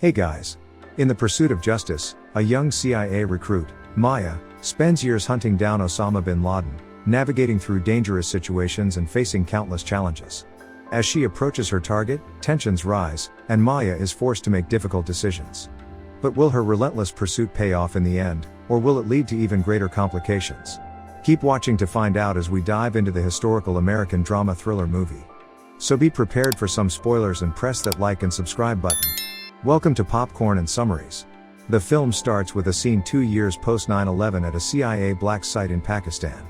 Hey guys! In the pursuit of justice, a young CIA recruit, Maya, spends years hunting down Osama bin Laden, navigating through dangerous situations and facing countless challenges. As she approaches her target, tensions rise, and Maya is forced to make difficult decisions. But will her relentless pursuit pay off in the end, or will it lead to even greater complications? Keep watching to find out as we dive into the historical American drama thriller movie. So be prepared for some spoilers and press that like and subscribe button. Welcome to Popcorn and Summaries. The film starts with a scene 2 years post 9/11 at a CIA black site in Pakistan.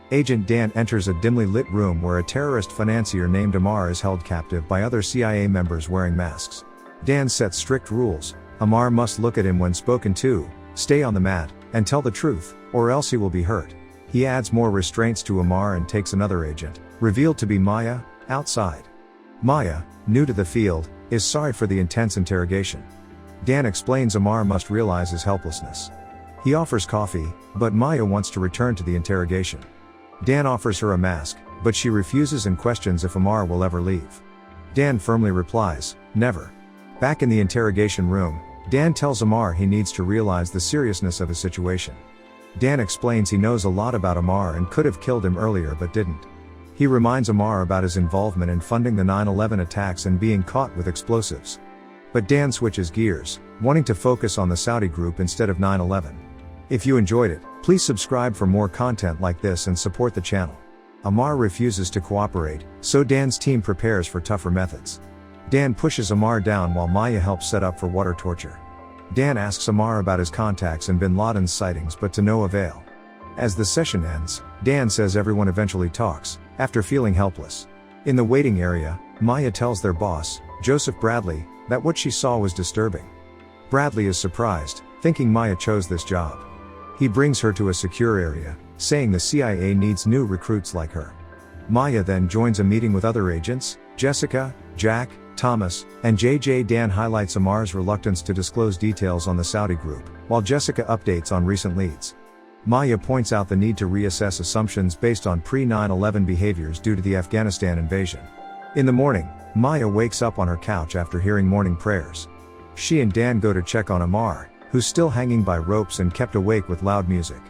Agent Dan enters a dimly lit room where a terrorist financier named Ammar is held captive by other CIA members wearing masks. Dan sets strict rules. Ammar must look at him when spoken to, stay on the mat, and tell the truth, or else he will be hurt. He adds more restraints to Ammar and takes another agent, revealed to be Maya, outside. Maya, new to the field, is sorry for the intense interrogation. Dan explains Ammar must realize his helplessness. He offers coffee, but Maya wants to return to the interrogation. Dan offers her a mask, but she refuses and questions if Ammar will ever leave. Dan firmly replies, never. Back in the interrogation room, Dan tells Ammar he needs to realize the seriousness of his situation. Dan explains he knows a lot about Ammar and could have killed him earlier but didn't. He reminds Ammar about his involvement in funding the 9/11 attacks and being caught with explosives. But Dan switches gears, wanting to focus on the Saudi group instead of 9/11. If you enjoyed it, please subscribe for more content like this and support the channel. Ammar refuses to cooperate, so Dan's team prepares for tougher methods. Dan pushes Ammar down while Maya helps set up for water torture. Dan asks Ammar about his contacts and bin Laden's sightings but to no avail. As the session ends, Dan says everyone eventually talks, after feeling helpless. In the waiting area, Maya tells their boss, Joseph Bradley, that what she saw was disturbing. Bradley is surprised, thinking Maya chose this job. He brings her to a secure area, saying the CIA needs new recruits like her. Maya then joins a meeting with other agents, Jessica, Jack, Thomas, and JJ. Dan highlights Ammar's reluctance to disclose details on the Saudi group, while Jessica updates on recent leads. Maya points out the need to reassess assumptions based on pre-9/11 behaviors due to the Afghanistan invasion. In the morning, Maya wakes up on her couch after hearing morning prayers. She and Dan go to check on Ammar, who's still hanging by ropes and kept awake with loud music.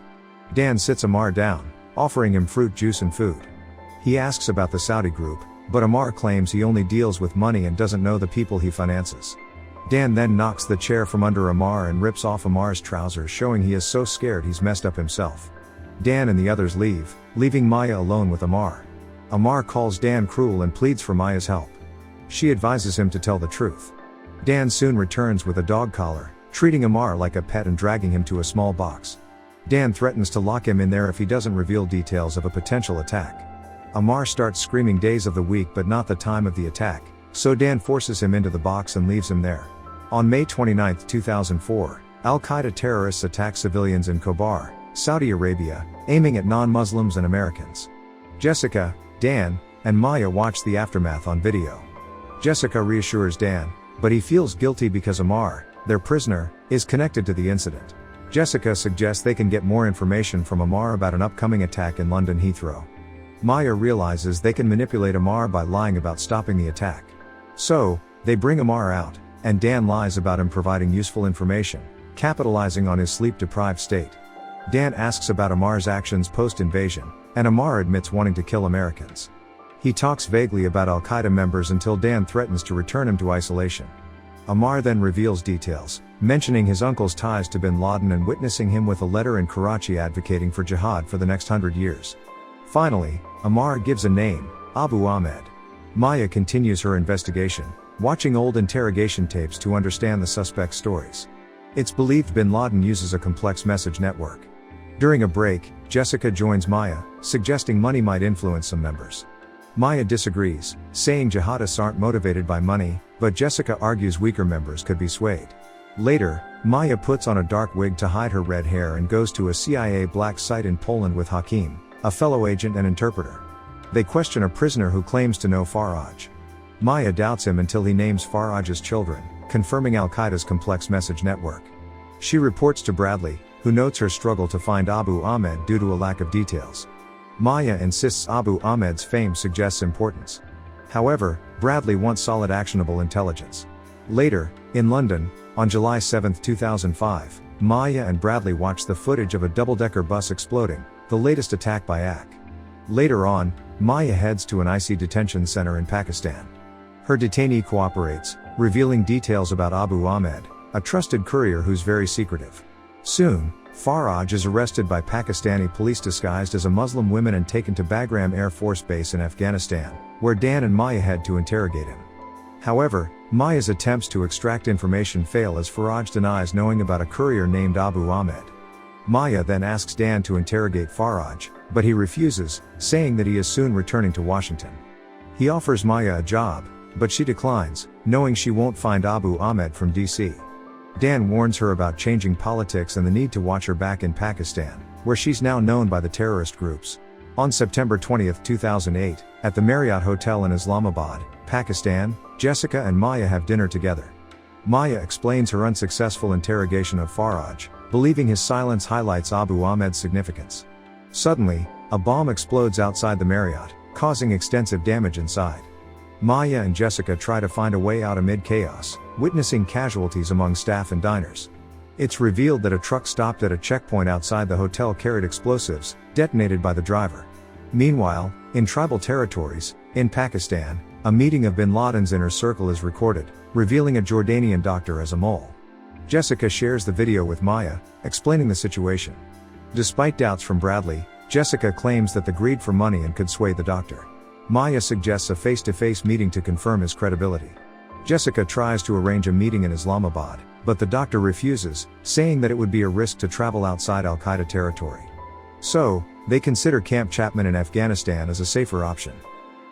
Dan sits Ammar down, offering him fruit juice and food. He asks about the Saudi group, but Ammar claims he only deals with money and doesn't know the people he finances. Dan then knocks the chair from under Ammar and rips off Ammar's trousers, showing he is so scared he's messed up himself. Dan and the others leave, leaving Maya alone with Ammar. Ammar calls Dan cruel and pleads for Maya's help. She advises him to tell the truth. Dan soon returns with a dog collar, treating Ammar like a pet and dragging him to a small box. Dan threatens to lock him in there if he doesn't reveal details of a potential attack. Ammar starts screaming days of the week but not the time of the attack, so Dan forces him into the box and leaves him there. On May 29, 2004, Al-Qaeda terrorists attack civilians in Khobar, Saudi Arabia, aiming at non-Muslims and Americans. Jessica, Dan, and Maya watch the aftermath on video. Jessica reassures Dan, but he feels guilty because Ammar, their prisoner, is connected to the incident. Jessica suggests they can get more information from Ammar about an upcoming attack in London Heathrow. Maya realizes they can manipulate Ammar by lying about stopping the attack. So, they bring Ammar out, and Dan lies about him providing useful information, capitalizing on his sleep-deprived state. Dan asks about Ammar's actions post-invasion, and Ammar admits wanting to kill Americans. He talks vaguely about Al-Qaeda members until Dan threatens to return him to isolation. Ammar then reveals details, mentioning his uncle's ties to bin Laden and witnessing him with a letter in Karachi advocating for jihad for the next 100 years. Finally, Ammar gives a name, Abu Ahmed. Maya continues her investigation, watching old interrogation tapes to understand the suspect's stories. It's believed bin Laden uses a complex message network. During a break, Jessica joins Maya, suggesting money might influence some members. Maya disagrees, saying jihadists aren't motivated by money, but Jessica argues weaker members could be swayed. Later, Maya puts on a dark wig to hide her red hair and goes to a CIA black site in Poland with Hakim, a fellow agent and interpreter. They question a prisoner who claims to know Faraj. Maya doubts him until he names Faraj's children, confirming Al-Qaeda's complex message network. She reports to Bradley, who notes her struggle to find Abu Ahmed due to a lack of details. Maya insists Abu Ahmed's fame suggests importance. However, Bradley wants solid actionable intelligence. Later, in London, On July 7, 2005, Maya and Bradley watched the footage of a double-decker bus exploding, the latest attack by AC. Later on, Maya heads to an IC detention center in Pakistan. Her detainee cooperates, revealing details about Abu Ahmed, a trusted courier who's very secretive. Soon, Faraj is arrested by Pakistani police disguised as a Muslim woman and taken to Bagram Air Force Base in Afghanistan, where Dan and Maya head to interrogate him. However, Maya's attempts to extract information fail as Faraj denies knowing about a courier named Abu Ahmed. Maya then asks Dan to interrogate Faraj, but he refuses, saying that he is soon returning to Washington. He offers Maya a job, but she declines, knowing she won't find Abu Ahmed from DC. Dan warns her about changing politics and the need to watch her back in Pakistan, where she's now known by the terrorist groups. On September 20, 2008, at the Marriott Hotel in Islamabad, Pakistan, Jessica and Maya have dinner together. Maya explains her unsuccessful interrogation of Faraj, believing his silence highlights Abu Ahmed's significance. Suddenly, a bomb explodes outside the Marriott, causing extensive damage inside. Maya and Jessica try to find a way out amid chaos, witnessing casualties among staff and diners. It's revealed that a truck stopped at a checkpoint outside the hotel carried explosives, detonated by the driver. Meanwhile, in tribal territories, in Pakistan, a meeting of bin Laden's inner circle is recorded, revealing a Jordanian doctor as a mole. Jessica shares the video with Maya, explaining the situation. Despite doubts from Bradley, Jessica claims that the greed for money and could sway the doctor. Maya suggests a face-to-face meeting to confirm his credibility. Jessica tries to arrange a meeting in Islamabad, but the doctor refuses, saying that it would be a risk to travel outside Al-Qaeda territory. So, they consider Camp Chapman in Afghanistan as a safer option.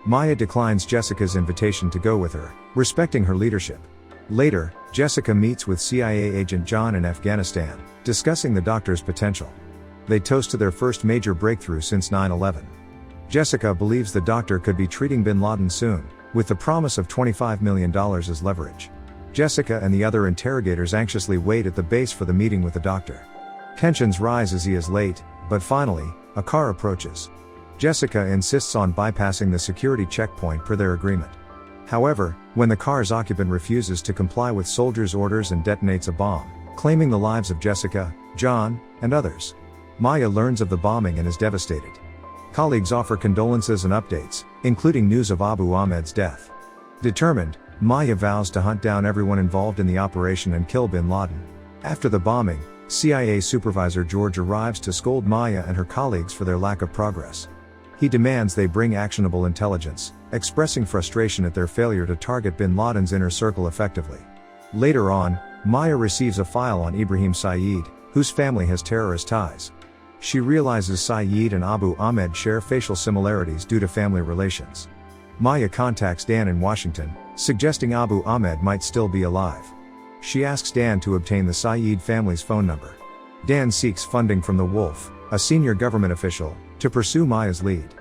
Maya declines Jessica's invitation to go with her, respecting her leadership. Later, Jessica meets with CIA agent John in Afghanistan, discussing the doctor's potential. They toast to their first major breakthrough since 9/11. Jessica believes the doctor could be treating bin Laden soon, with the promise of $25 million as leverage. Jessica and the other interrogators anxiously wait at the base for the meeting with the doctor. Tensions rise as he is late, but finally, a car approaches. Jessica insists on bypassing the security checkpoint per their agreement. However, when the car's occupant refuses to comply with soldiers' orders and detonates a bomb, claiming the lives of Jessica, John, and others, Maya learns of the bombing and is devastated. Colleagues offer condolences and updates, including news of Abu Ahmed's death. Determined, Maya vows to hunt down everyone involved in the operation and kill bin Laden. After the bombing, CIA supervisor George arrives to scold Maya and her colleagues for their lack of progress. He demands they bring actionable intelligence, expressing frustration at their failure to target bin Laden's inner circle effectively. Later on, Maya receives a file on Ibrahim Saeed, whose family has terrorist ties. She realizes Saeed and Abu Ahmed share facial similarities due to family relations. Maya contacts Dan in Washington, suggesting Abu Ahmed might still be alive. She asks Dan to obtain the Saeed family's phone number. Dan seeks funding from the Wolf, a senior government official, to pursue Maya's lead.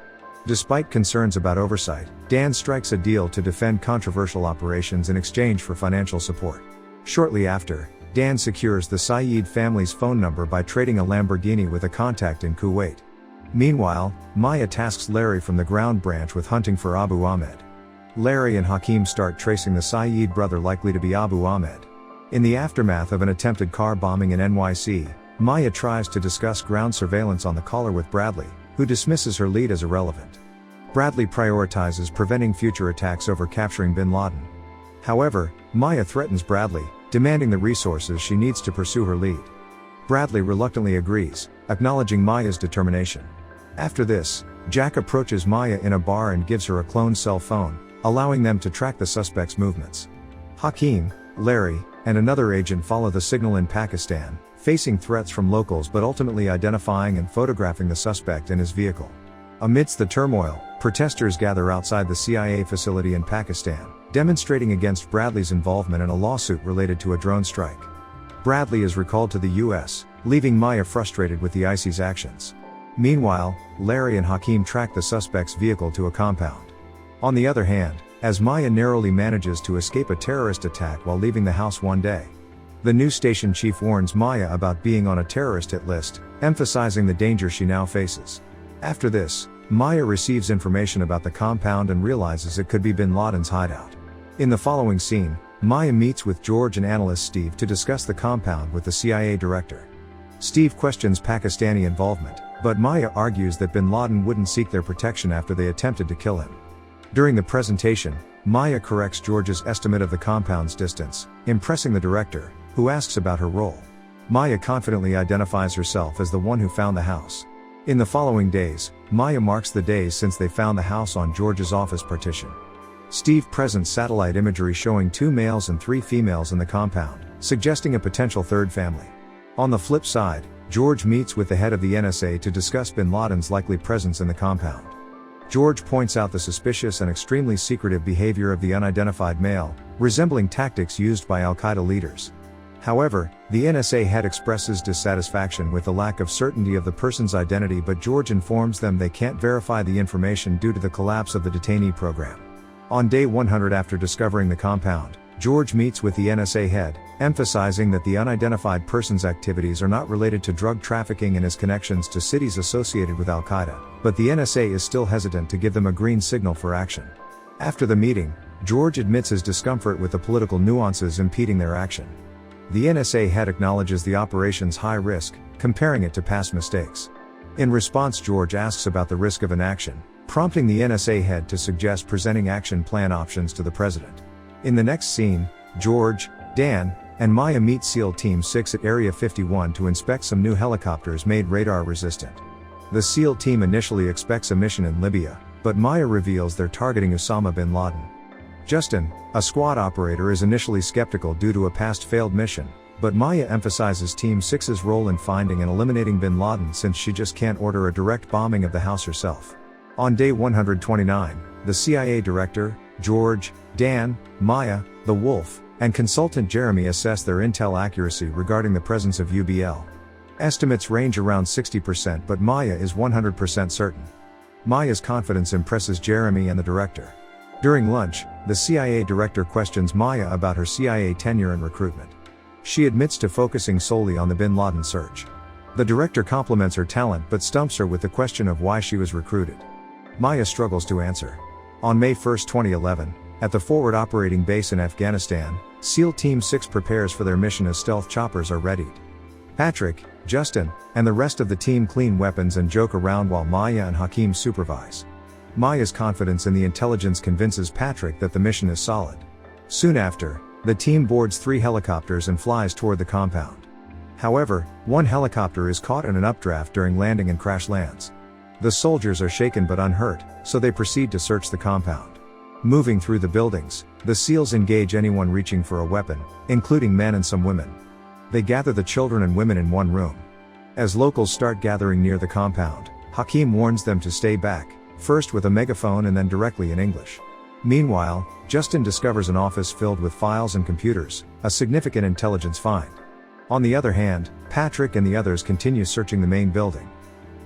Despite concerns about oversight, Dan strikes a deal to defend controversial operations in exchange for financial support. Shortly after, Dan secures the Saeed family's phone number by trading a Lamborghini with a contact in Kuwait. Meanwhile, Maya tasks Larry from the ground branch with hunting for Abu Ahmed. Larry and Hakeem start tracing the Saeed brother likely to be Abu Ahmed. In the aftermath of an attempted car bombing in NYC, Maya tries to discuss ground surveillance on the caller with Bradley, who dismisses her lead as irrelevant. Bradley prioritizes preventing future attacks over capturing bin Laden. However, Maya threatens Bradley, demanding the resources she needs to pursue her lead. Bradley reluctantly agrees, acknowledging Maya's determination. After this, Jack approaches Maya in a bar and gives her a cloned cell phone, allowing them to track the suspect's movements. Hakeem, Larry, and another agent follow the signal in Pakistan, facing threats from locals but ultimately identifying and photographing the suspect and his vehicle. Amidst the turmoil, protesters gather outside the CIA facility in Pakistan, demonstrating against Bradley's involvement in a lawsuit related to a drone strike. Bradley is recalled to the US, leaving Maya frustrated with the IC's actions. Meanwhile, Larry and Hakeem track the suspect's vehicle to a compound. On the other hand, as Maya narrowly manages to escape a terrorist attack while leaving the house one day, the new station chief warns Maya about being on a terrorist hit list, emphasizing the danger she now faces. After this, Maya receives information about the compound and realizes it could be bin Laden's hideout. In the following scene, Maya meets with George and analyst Steve to discuss the compound with the CIA director. Steve questions Pakistani involvement, but Maya argues that bin Laden wouldn't seek their protection after they attempted to kill him. During the presentation, Maya corrects George's estimate of the compound's distance, impressing the director, who asks about her role. Maya confidently identifies herself as the one who found the house. In the following days, Maya marks the days since they found the house on George's office partition. Steve presents satellite imagery showing 2 males and 3 females in the compound, suggesting a potential third family. On the flip side, George meets with the head of the NSA to discuss bin Laden's likely presence in the compound. George points out the suspicious and extremely secretive behavior of the unidentified male, resembling tactics used by Al-Qaeda leaders. However, the NSA head expresses dissatisfaction with the lack of certainty of the person's identity, but George informs them they can't verify the information due to the collapse of the detainee program. On day 100 after discovering the compound, George meets with the NSA head, emphasizing that the unidentified person's activities are not related to drug trafficking and his connections to cities associated with Al-Qaeda, but the NSA is still hesitant to give them a green signal for action. After the meeting, George admits his discomfort with the political nuances impeding their action. The NSA head acknowledges the operation's high risk, comparing it to past mistakes. In response, George asks about the risk of inaction, prompting the NSA head to suggest presenting action plan options to the president. In the next scene, George, Dan, and Maya meet SEAL Team 6 at Area 51 to inspect some new helicopters made radar resistant. The SEAL team initially expects a mission in Libya, but Maya reveals they're targeting Osama bin Laden. Justin, a squad operator, is initially skeptical due to a past failed mission, but Maya emphasizes Team 6's role in finding and eliminating bin Laden since she just can't order a direct bombing of the house herself. On day 129, the CIA director, George, Dan, Maya, the Wolf, and consultant Jeremy assess their intel accuracy regarding the presence of UBL. Estimates range around 60%, but Maya is 100% certain. Maya's confidence impresses Jeremy and the director. During lunch, the CIA director questions Maya about her CIA tenure and recruitment. She admits to focusing solely on the bin Laden search. The director compliments her talent but stumps her with the question of why she was recruited. Maya struggles to answer. On May 1, 2011, at the forward operating base in Afghanistan, SEAL Team 6 prepares for their mission as stealth choppers are readied. Patrick, Justin, and the rest of the team clean weapons and joke around while Maya and Hakeem supervise. Maya's confidence in the intelligence convinces Patrick that the mission is solid. Soon after, the team boards 3 helicopters and flies toward the compound. However, one helicopter is caught in an updraft during landing and crash lands. The soldiers are shaken but unhurt, so they proceed to search the compound. Moving through the buildings, the SEALs engage anyone reaching for a weapon, including men and some women. They gather the children and women in one room. As locals start gathering near the compound, Hakeem warns them to stay back, first with a megaphone and then directly in English. Meanwhile, Justin discovers an office filled with files and computers, a significant intelligence find. On the other hand, Patrick and the others continue searching the main building.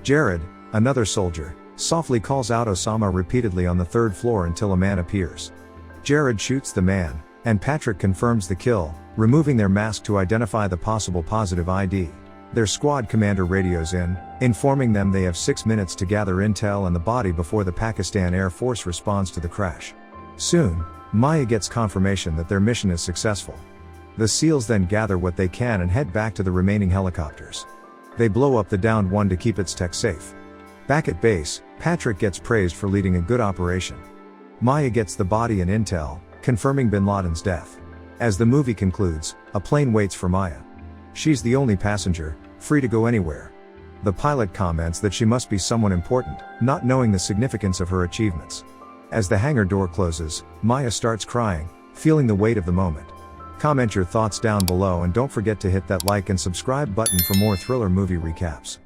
Jared, another soldier, softly calls out Osama repeatedly on the 3rd floor until a man appears. Jared shoots the man, and Patrick confirms the kill, removing their mask to identify the possible positive ID. Their squad commander radios in, informing them they have 6 minutes to gather intel and the body before the Pakistan Air Force responds to the crash. Soon, Maya gets confirmation that their mission is successful. The SEALs then gather what they can and head back to the remaining helicopters. They blow up the downed one to keep its tech safe. Back at base, Patrick gets praised for leading a good operation. Maya gets the body and intel, confirming bin Laden's death. As the movie concludes, a plane waits for Maya. She's the only passenger, free to go anywhere. The pilot comments that she must be someone important, not knowing the significance of her achievements. As the hangar door closes, Maya starts crying, feeling the weight of the moment. Comment your thoughts down below and don't forget to hit that like and subscribe button for more thriller movie recaps.